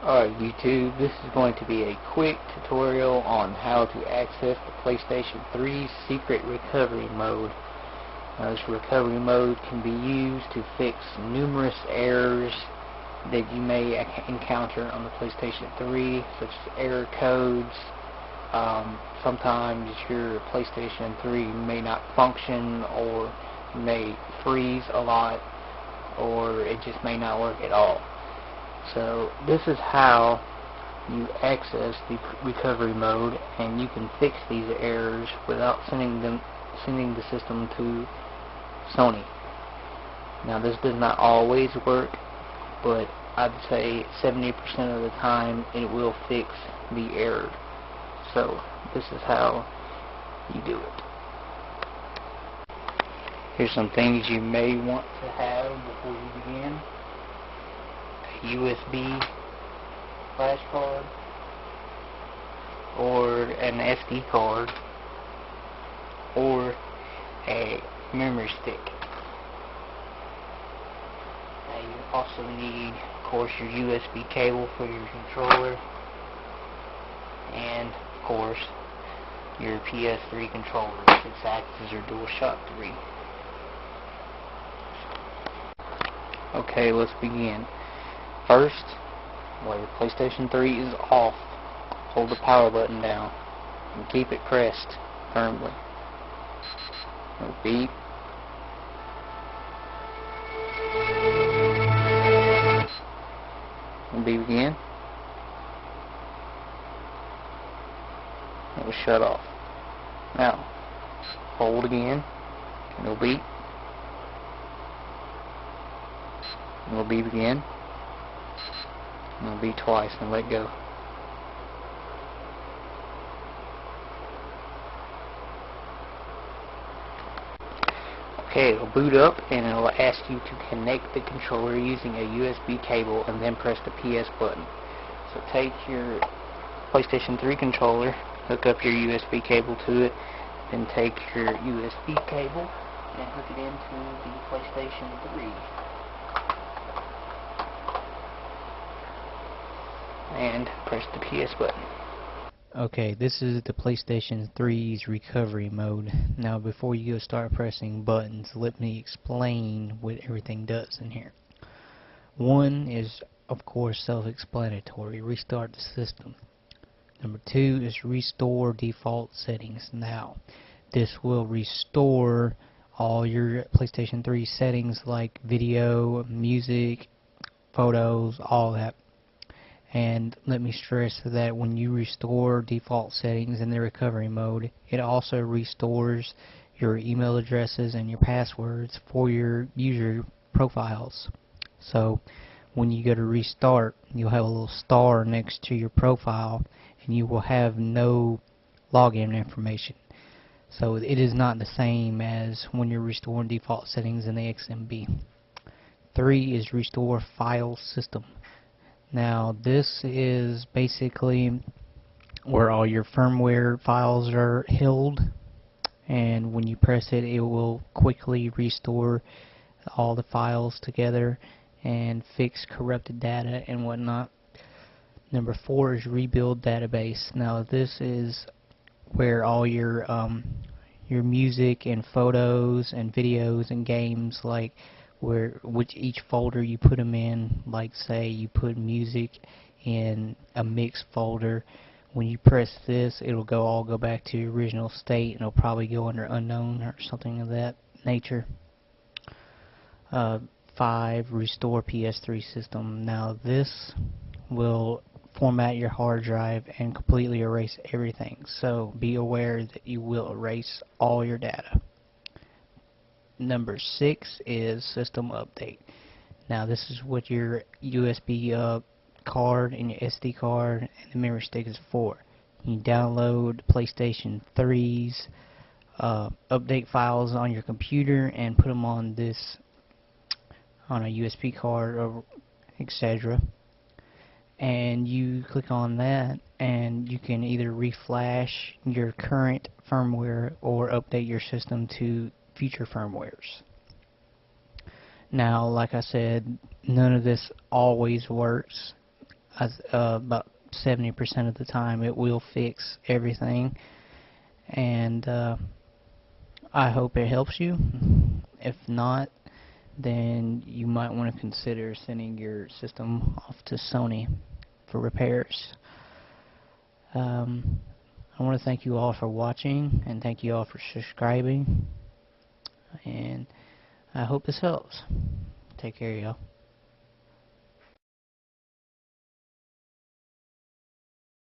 Alright YouTube, this is going to be a quick tutorial on how to access the PlayStation 3's secret recovery mode. Now, this recovery mode can be used to fix numerous errors that you may encounter on the PlayStation 3, such as error codes. Sometimes your PlayStation 3 may not function, or may freeze a lot, or it just may not work at all. So this is how you access the recovery mode, and you can fix these errors without sending the system to Sony. Now, this does not always work, but I'd say 70% of the time it will fix the error. So this is how you do it. Here's some things you may want to have before you begin. USB flash card, or an SD card, or a memory stick. Now, you also need, of course, your USB cable for your controller, and of course your PS3 controller, which acts as your DualShock 3. Okay, let's begin. First, while your PlayStation 3 is off, hold the power button down and keep it pressed firmly. No beep. No beep again. It will shut off. Now, hold again. No beep. No beep again. And it'll be twice and let go. Okay, it'll boot up and it'll ask you to connect the controller using a USB cable and then press the PS button. So take your PlayStation 3 controller, hook up your USB cable to it, then take your USB cable and hook it into the PlayStation 3. And press the PS button. Okay, this is the PlayStation 3's recovery mode. Now, before you start pressing buttons, let me explain what everything does in here. One is, of course, self-explanatory: restart the system. Number two is restore default settings. Now, this will restore all your PlayStation 3 settings like video, music, photos, all that. And let me stress that when you restore default settings in the recovery mode, it also restores your email addresses and your passwords for your user profiles. So when you go to restart, you'll have a little star next to your profile, and you will have no login information. So it is not the same as when you're restoring default settings in the XMB. 3 is restore file system. Now, this is basically where all your firmware files are held, and when you press it, it will quickly restore all the files together and fix corrupted data and whatnot. Number 4 is rebuild database. Now, this is where all your music and photos and videos and games, like which each folder you put them in. Like, say you put music in a mix folder, when you press this, it'll all go back to the original state, and it'll probably go under unknown or something of that nature. 5, restore PS3 system. Now, this will format your hard drive and completely erase everything, so be aware that you will erase all your data. Number 6 is system update. Now, this is what your USB card and your SD card and the memory stick is for. You download PlayStation 3's update files on your computer and put them on a USB card, or etc. And you click on that, and you can either reflash your current firmware or update your system to future firmwares. Now, like I said, none of this always works. about 70% of the time it will fix everything, and I hope it helps you. If not, then you might want to consider sending your system off to Sony for repairs. I want to thank you all for watching, and thank you all for subscribing, and I hope this helps. Take care, y'all.